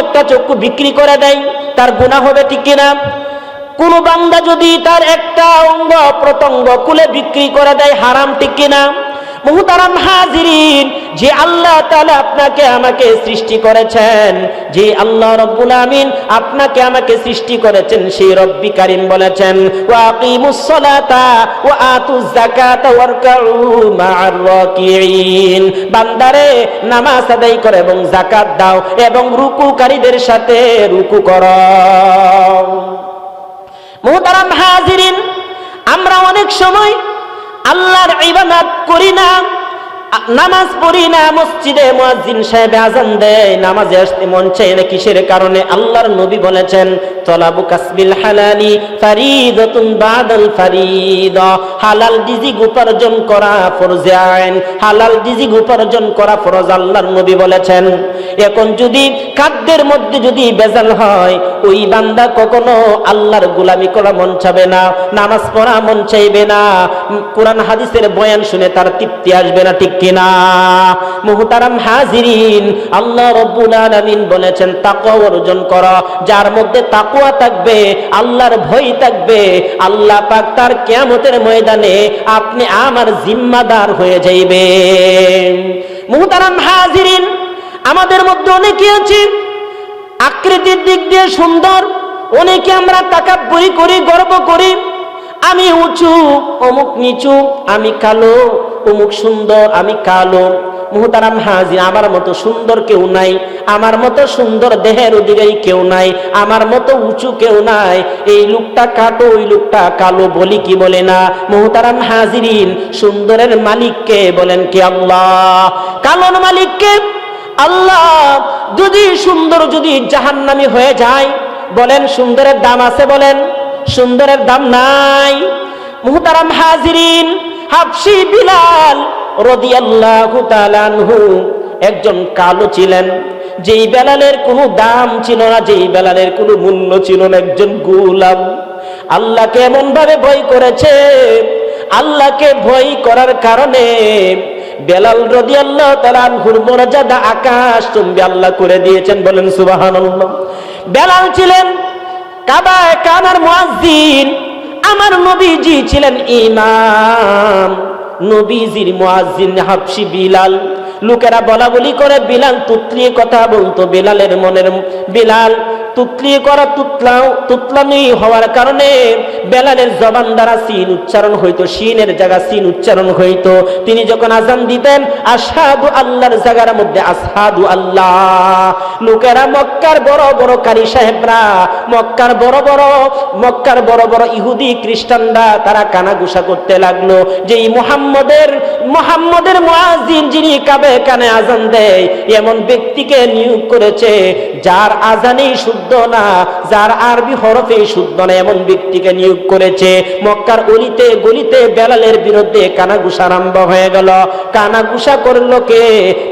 একটা চক্ষু বিক্রি করে দেয়, তার গুনাহ হবে, ঠিক কিনা? কোন বান্দা যদি তার একটা অঙ্গ প্রত্যঙ্গ খুলে বিক্রি করে দেয়, হারাম, ঠিক কিনা? মুহতারাম হাজিরিন, যে আল্লাহ তাআলা আপনাকে আমাকে সৃষ্টি করেছেন, যে আল্লাহ রাব্বুল আমিন আপনাকে আমাকে সৃষ্টি করেছেন, সেই রব্বি কারীম বলেছেন, ওয়া আকিমুস সালাতা ওয়া আতুজ যাকাতা ওয়ারকাউ মা'আর রাকিঈন, বান্দারে নামাজ আদায় করো এবং যাকাত দাও এবং রুকুকারীদের সাথে রুকু করো। মুহতারাম হাজিরিন, আমরা অনেক সময় আল্লাহর ইবাদত করি না, নামাজ পড়ি না, মসজিদে মুয়াজ্জিন সাহেব আযান দেয়, নামাজে আসতে মন চায় না, কিসের কারণে? আল্লাহর নবী বলেছেন, তলাবু কাসবিল হালালি ফারিদাতুন বাদাল ফারিদা, হালাল রিজিক উপার্জন করা ফরজে আইন, হালাল রিজিক উপার্জন করা ফরজ, আল্লাহর নবী বলেছেন। এখন যদি খাদ্যের মধ্যে যদি ভেজাল হয়, ওই বান্দা কখনো আল্লাহর গোলামি করা মন চাবে না, নামাজ পড়া মন চাইবে না, কোরআন হাদিসের বয়ান শুনে তার তৃপ্তি আসবে না, ঠিক কিনা? মুহতারাম হাজিরিন, আল্লাহ রাব্বুল আলামিন বলেছেন তাকওয়া অর্জন করো। যার মধ্যে তাকওয়া থাকবে, আল্লাহর ভয় থাকবে, আল্লাহ পাক তার কিয়ামতের ময়দানে আপনি আমার জিম্মাদার হয়ে যাইবেন। মুহতারাম হাজিরিন, আমাদের মধ্যে অনেকে আছে আকৃতির দিক দিয়ে সুন্দর, অনেকে আমরা তাকাব্বুরি করি, গর্ব করি, আমি উঁচু, অমুক নিচু, আমি কালো, অমুক সুন্দর, আমি কালো। মুহতারাম হাজির, আমার মতো সুন্দর কেউ নাই, আমার মতো সুন্দর দেহের অধিকারী কেউ নাই, আমার মতো উঁচু কেউ নাই, এই লোকটা কাটো, ওই লোকটা কালো, বলি কি বলে না? মুহতারাম হাজিরিন, সুন্দরের মালিককে বলেন কি? আল্লাহ। কালোর মালিককে আল্লাহ। যদি সুন্দর যদি জাহান্নামী হয়ে যায়, বলেন সুন্দরের দাম আছে? বলেন সুন্দরের দাম নাই। মুহতারাম হাজিরিন, হাবশী বিলাল রাদিয়াল্লাহু তাআলা আনহু একজন কালো ছিলেন, যেই বেলালের কোনো দাম ছিল না, যেই বেলালের কোনো মূল্য ছিল না, একজন গোলাম। আল্লাহকে এমন ভাবে ভয় করেছে, আল্লাহকে ভয় করার কারণে বেলাল রাদিয়াল্লাহু তাআলা আনহুর মর্যাদা আকাশ চুম্বি আল্লাহ করে দিয়েছেন, বলেন সুবহানাল্লাহ। বেলাল ছিলেন কাবার মুয়াজ্জিন, আমার নবীজি ছিলেন ইমাম, নবীজির মুয়াজ্জিন হাবশী বিলাল। লোকেরা বলা বলি করে বিলাল তুতলিয়ে কথা বলতো, বিলালের মনের বিলাল তুতলিয়ে করা তুতলামি হওয়ার কারণে বেলালের জবান দ্বারা সিন উচ্চারণ হইতো, সিনের জায়গা সিন উচ্চারণ হইতো। তিনি যখন আজান দিতেন আশহাদু আল্লাহর জায়গার মধ্যে আশহাদু আল্লাহ। লোকেরা মক্কার বড় বড় কারি সাহেবরা, মক্কার বড় বড় ইহুদি খ্রিস্টানরা তারা কানাঘুষা করতে লাগলো যে এই মুহাম্মদের মুয়াজ্জিন যিনি কাবে কানে আজান দেয় এমন ব্যক্তিকে নিয়োগ করেছে যার আজানেই শুদ্ধ না, যার আরবি হরফে শুদ্ধ না, এমন ব্যক্তিকে নিয়োগ করেছে। মক্কার অলিতে গলিতে বেলালের বিরুদ্ধে কানাঘুষা আরম্ভ হয়ে গেল। কানাঘুষা করলো কে?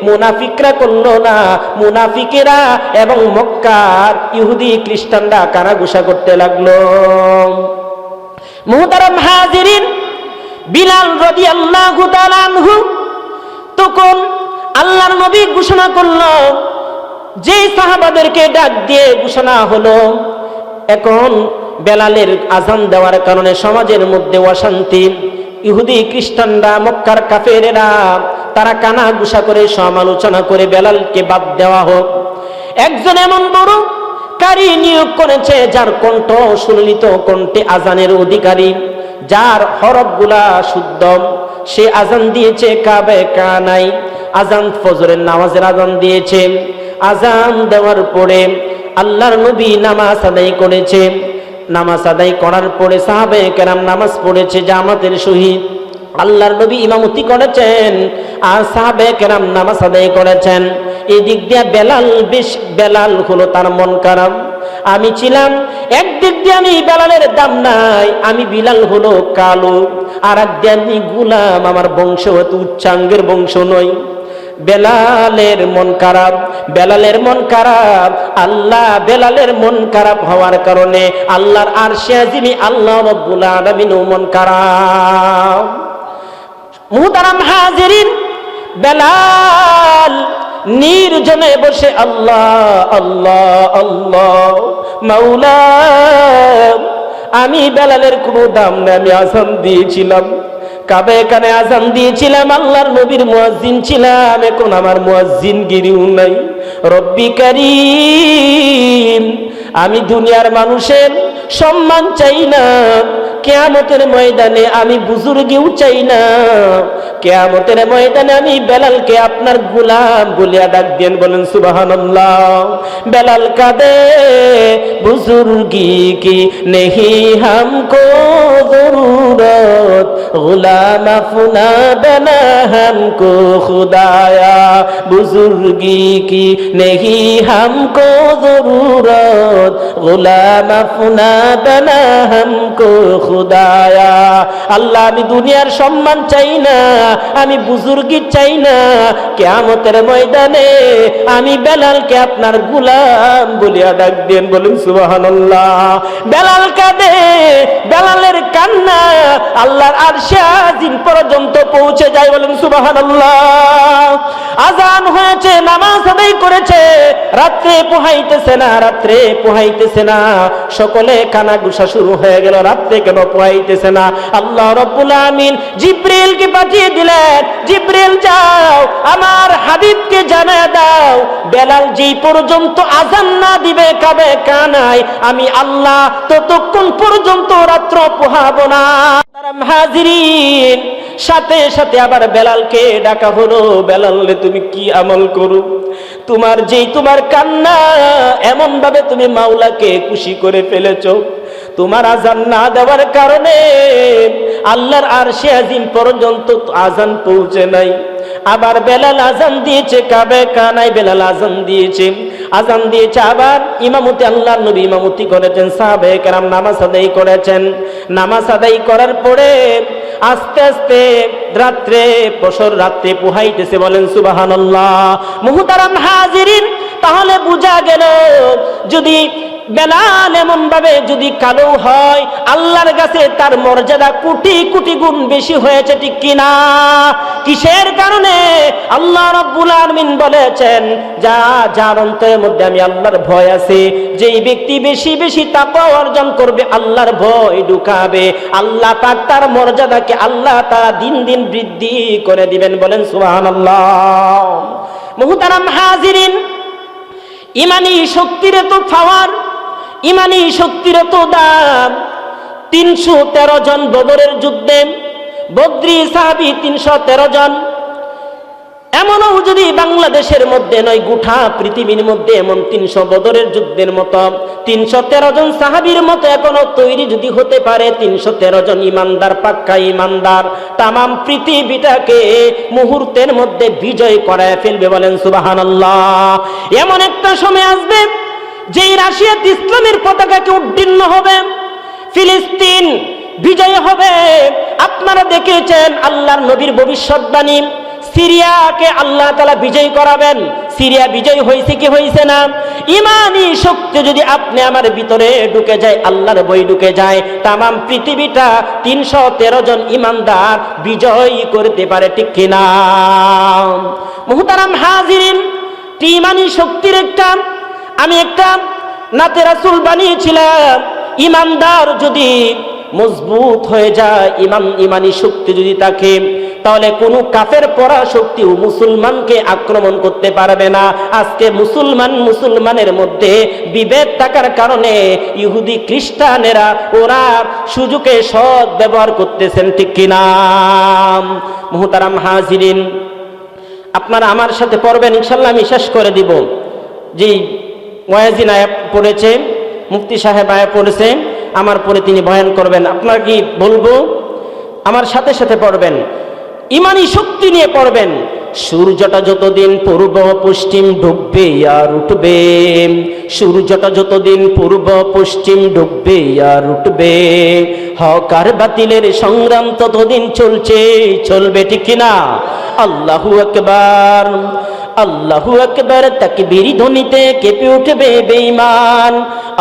মুনাফিকরা করলো না, মুনাফিকেরা এবং মক্কার ইহুদি খ্রিস্টানরা কানাঘুষা করতে লাগলো। মুহতারাম হাজিরিন, বিলাল রাদিয়াল্লাহু তাআলা আনহু তখন আল্লাহর নবী ঘোষণা করলো, যে সাহাবাদেরকে ডাক দিয়ে ঘোষণা হলো এখন বেলালের আজান দেওয়ার কারণে সমাজের মধ্যে অশান্তি, ইহুদি খ্রিস্টানরা মক্কার কাফেরেরা তারা কানাঘুষা করে সমালোচনা করে বেলালকে বাদ দেওয়া হোক। একজন এমন বড় কারি নিয়োগ করেছে যার কণ্ঠ সুললিত কণ্ঠে আজানের অধিকারী, যার হরফগুলা শুদ্ধ, সে আজান দিয়েছে কাবে কানাই, আজান ফজরের নামাজের আজান দিয়েছে। আজান দেওয়ার পরে আল্লাহর নবী নামাজ আদায় করেছে। নামাজ আদায় করার পরে সাহাবায়ে কেরাম নামাজ পড়েছে জামাতের সহিত। আল্লাহর নবী ইমামতি করেছেন আর সাহাবায়ে কেরাম নামাজ আদায় করেছেন। এই দিক দিয়ে বেলাল হলো তার মন খারাপ। আমি ছিলাম একদিক দিয়ে আমি বেলালের দাম নাই, আমি বিলাল হলো কালো, আর একদিকে আমি গোলাম, আমার বংশ হয়তো উচ্চাঙ্গের বংশ নয়। বেলালের মন খারাপ, বেলালের মন খারাপ। আল্লাহ বেলালের মন খারাপ হওয়ার কারণে আল্লাহর আরশে আজিমে আল্লাহ রাব্বুল আলামিনও মন খারাপ। মুহতারাম হাজিরিন, বেলাল নির্জনে বসে আল্লাহ আল্লাহ আল্লাহ মাওলা, আমি বেলালের কোনো দাম নেই, আমি আজান দিয়েছিলাম, কাবে কানে আজান দিয়েছিলাম, আল্লাহর নবীর মুয়াজ্জিন ছিলাম, এখন আমার মুয়াজ্জিন গিরিও নাই। রব্বি কারীম, আমি দুনিয়ার মানুষের সম্মান চাই না, কিয়ামতের ময়দানে আমি বুজুর্গিও চাই না, কিয়ামতের ময়দানে আমি বেলালকে আপনার গোলাম বলিয়া ডাক দেন। বলেন সুবহানাল্লাহ। বেলাল কাঁদে, বুজুর্গি কি নেহি হামকো জরুরত, গোলাম আপনা বনা হামকো খুদায়া, বুজুর্গি কি নেহি হামকো জরুরত, গোলাম আপনা বনা হামকো খুদায়া। আল্লাহ, আমি দুনিয়ার সম্মান চাই না, আমি বুজুর্গি চাই না, কিয়ামতের ময়দানে আমি বেলালকে আপনার গোলাম বলিয়া ডাক দেন। বলুন সুবহানাল্লাহ। বেলাল কাঁদে, বেলালের কান্না আল্লাহর আরশে আজিম পর্যন্ত পৌঁছে যায়। বলুন সুবহানাল্লাহ। আজান হয়েছে, নামাজ আদায় করেছে, রাত্রে পোহাইতেছে না, সকলে কানাঘুষা শুরু হয়ে গেল, রাত্রে কেন পোহাইতেছে না? আল্লাহ রাব্বুল আমিন জিবরিলকে পাঠিয়ে দিলেন, জিবরিল যাও আমার হাবিবকে জানায় দাও, বেলাল যেই পর্যন্ত আজান না দিবে কাবে কানায়, আমি আল্লাহ ততক্ষণ পর্যন্ত রাত্র পোহাবো না। হাজিরিন, সাথে সাথে আবার বেলালকে ডাকা হলো। বেলাল, তুমি কি আমল করো? তোমার কান্না এমন ভাবে তুমি মাওলাকে খুশি করে ফেলেছো, তোমার আজান না দেওয়ার কারণে আল্লাহর আরশে আজিম পর্যন্ত আজান পৌঁছে নাই। আবার বেলাল আজান দিয়েছে কাবে কানায়, বেলাল আজান দিয়েছে আবার ইমামতি, আল্লাহর নবী ইমামতি করেছেন, সাহাবায়ে কেরাম নামাজ আদায় করেছেন। নামাজ আদায় করার পরে আস্তে আস্তে রাত্রে পোহাইতেছে। বলেন সুবহানাল্লাহ। মুহতারাম হাজিরিন, তাহলে বোঝা গেল যদি বেলাল এমন ভাবে যদি কালো হয়, আল্লাহর কাছে তার মর্যাদা কোটি কোটি গুণ বেশি হয়েছে, ঠিক কিনা? কিসের কারণে? আল্লাহ রাব্বুল আলামিন বলেছেন, যার অন্তরের মধ্যে আমি আল্লাহর ভয় আছে, যেই ব্যক্তি বেশি বেশি তাকওয়া অর্জন করবে, আল্লাহর ভয় ঢুকাবে, আল্লাহ পাক তার মর্যাদাকে আল্লাহ তাআলা দিন দিন বৃদ্ধি করে দিবেন। বলেন সুবহানাল্লাহ। মুহতারাম হাজিরিন, ইমানি শক্তির তো পাওয়ার, ইমানি শক্তির তো দাম। 313 জন বদরের যুদ্ধে, বদরি সাহাবী 313 জন। এমনও যদি বাংলাদেশের মধ্যে নয়, গোটা পৃথিবীর মধ্যে এমন 300 বদরের যুদ্ধের মতো 313 জন সাহাবীর মতো এখনো তৈরি যদি হতে পারে, 313 জন ইমানদার, পাক্কা ইমানদার, তামাম পৃথিবীটাকে মুহূর্তের মধ্যে বিজয় করায় ফেলবে। বলেন সুবহানাল্লাহ। এমন একটা সময় আসবে যেই রাশিয়াতে ইসলামের পতাকাকে উড্ডীন হবে, ফিলিস্তিন বিজয় হবে। আপনারা দেখেছেন আল্লাহর নবীর ভবিষ্যৎবাণী, সিরিয়াকে আল্লাহ তাআলা বিজয় করাবেন। সিরিয়া বিজয় হয়েছে কি হয়েছে না? ইমানি শক্তি যদি আপনি আমার ভিতরে ঢুকে যায়, আল্লাহর ভয় ঢুকে যায়, তামাম পৃথিবীটা 313 জন ইমানদার বিজয় করতে পারে, ঠিক কিনা? মুহতারাম হাজিরিন, ইমানি শক্তির আমি একটা নাতে রাসূল বানিয়েছিলাম। ইমানদার যদি মজবুত হয়ে যায়, ইমানি শক্তি যদি থাকে, তাহলে কোনো কাফের পরা শক্তিও মুসলমানকে আক্রমণ করতে পারবে না। আজকে মুসলমানের মধ্যে বিভেদ থাকার কারণে ইহুদি খ্রিস্টানেরা ওরা সুযোগে সৎ ব্যবহার করতেছেন, ঠিক কিনা? মুহতারাম হাজিরিন, আপনারা আমার সাথে পড়বেন, ইনশাআল্লাহ আমি শেষ করে দিব। যে ওয়াজিন আয়াত পড়েছে, মুফতি সাহেব আয়াত পড়েছে, আমার পরে তিনি বয়ান করবেন। আপনারা কি বলবো? আমার সাথে সাথে পড়বেন, ইমানি শক্তি নিয়ে পড়বেন। সূর্যটা যতদিন পূর্ব পশ্চিম ডুববে আর উঠবে, সূর্যটা যতদিন পূর্ব পশ্চিম ডুববে আর উঠবে, হক আর বাতিলের সংগ্রাম ততদিন চলবে, ঠিক কিনা? আল্লাহু আকবার, আল্লাহু আকবার, তাকবীর ধ্বনিতে কেঁপে উঠবে বেঈমান।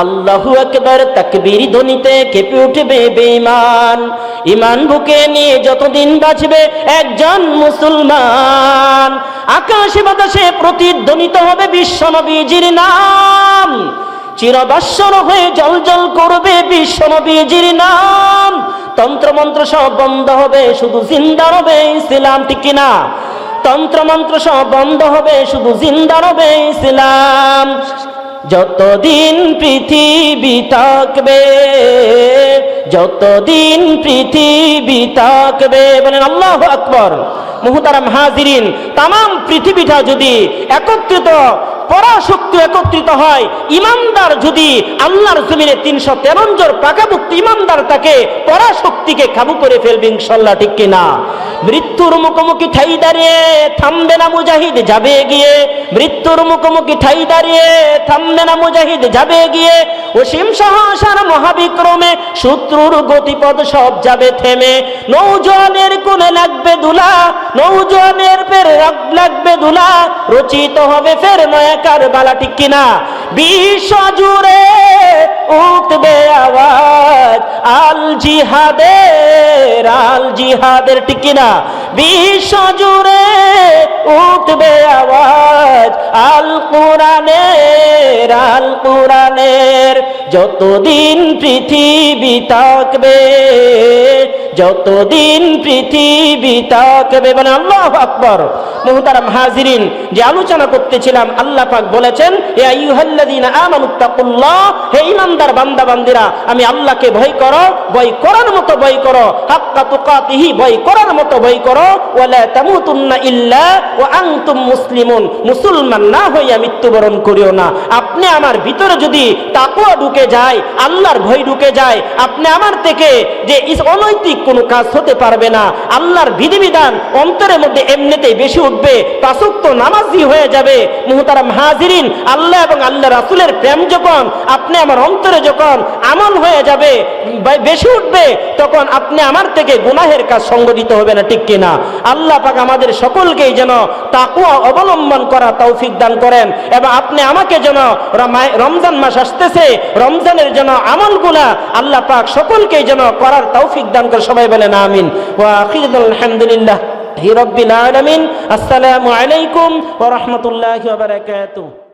আল্লাহু আকবার, তাকবীর ধ্বনিতে কেঁপে উঠবে বেঈমান। ঈমান বুকে নিয়ে যতদিন বাঁচবে একজন মুসলমান, আকাশে বাতাসে প্রতিধ্বনিত হবে বিশ্বনবীজির নাম। চিরবাসর হয়ে জলজল করবে বিশ্বনবীজির নাম। তন্ত্রমন্ত্র সব বন্ধ হবে, শুধু জিন্দা হবে ইসলাম, ঠিক কিনা? তন্ত্রমন্ত্র সব বন্ধ হবে, শুধু জিন্দা হবে ইসলাম। যতদিন পৃথিবী থাকবে, যতদিন পৃথিবী থাকবে, বলেন আল্লাহু আকবার। মুহতারাম হাজিরিন, তামাম পৃথিবীটা যদি একত্রিত পরাশক্তি একত্রিত হয়, ইমানদার যদি আল্লাহর জমিনে 313 জন পাকাপোক্ত ইমানদার তাকে পরাশক্তিকে কাবু করে ফেলবে ইনশাআল্লাহ, ঠিক কিনা? মৃত্যুর মুখোমুখি ঠাই দাঁড়িয়ে থামবে না মুজাহিদ, যাবে গিয়ে। মৃত্যুর মুখোমুখি ঠাই দাঁড়িয়ে থামবে না মুজাহিদ, যাবে গিয়ে। অসীম সাহস আর মহাবিক্রমে শত্রুর গতিপথ সব যাবে থেমে। নৌজওয়ানের কোলে লাগবে দুলা, নৌজওয়ানের পের লাগবে দুলা, রচিত হবে ফের নয়া কারবালা, ঠিক কিনা? বিশ্ব জুড়ে উঠবে আওয়াজ আল জিহাদের, ঠিক কিনা? বিশ্ব জুড়ে উঠবে আওয়াজ আল কোরআনের। যতদিন পৃথিবী থাকবে, যতদিন পৃথিবী থাকবে, বলেন আল্লাহু আকবার। মুহতারাম হাজিরিন, যে আলোচনা করতেছিলাম, আল্লাহ পাক বলেছেন, ইয়া আইয়ুহাল্লাযীনা আমানুত্তাকুল্লাহ, হে ঈমানদার বান্দা বান্দিরা, আমি আল্লাহকে ভয় করো, ভয় করার মতো ভয় করো, হাক্কা তুকাতিহি, ভয় করার মতো ভয় করো, ওয়ালা তামুতুন্না ইল্লা ওয়া আনতুম মুসলিমুন, মুসলমান না হইয়া মৃত্যুবরণ করিও না। আপনি আমার ভিতরে যদি তাকওয়া ঢুকে যায়, আল্লাহর ভয় ঢুকে যায়, আপনি আমার থেকে যে অনৈতিক কোনো কাজ হতে পারবে না। আল্লাহর বিধিবিধান অন্তরের মধ্যে এমনিতেই বেশি উঠবে উঠবে, 5 ওয়াক্ত নামাজি হয়ে যাবে। মুহতারাম হাজিরিন, আল্লাহ এবং আল্লাহ রাসূলের প্রেম যখন আপনি আমার অন্তরে যখন আমল হয়ে যাবে, বেশি উঠবে, তখন আপনি আমার থেকে গুনাহের কাজ সংগঠিত হবে না, ঠিক কিনা? আল্লাহ পাক আমাদের সকলকেই যেন তাকওয়া অবলম্বন করা তৌফিক দান করেন, এবং আপনি আমাকে যেন রমজান মাস আসতেছে, রমজানের যেন আমলগুলা আল্লাহ পাক সকলকেই যেন করার তৌফিক দান করে। সবাই বলেন আমিন। ওয়া আখিরুল আলহামদুলিল্লাহ রাব্বিল আলামিন। আসসালামু আলাইকুম ওয়া রাহমাতুল্লাহি ওয়া বারাকাতুহু।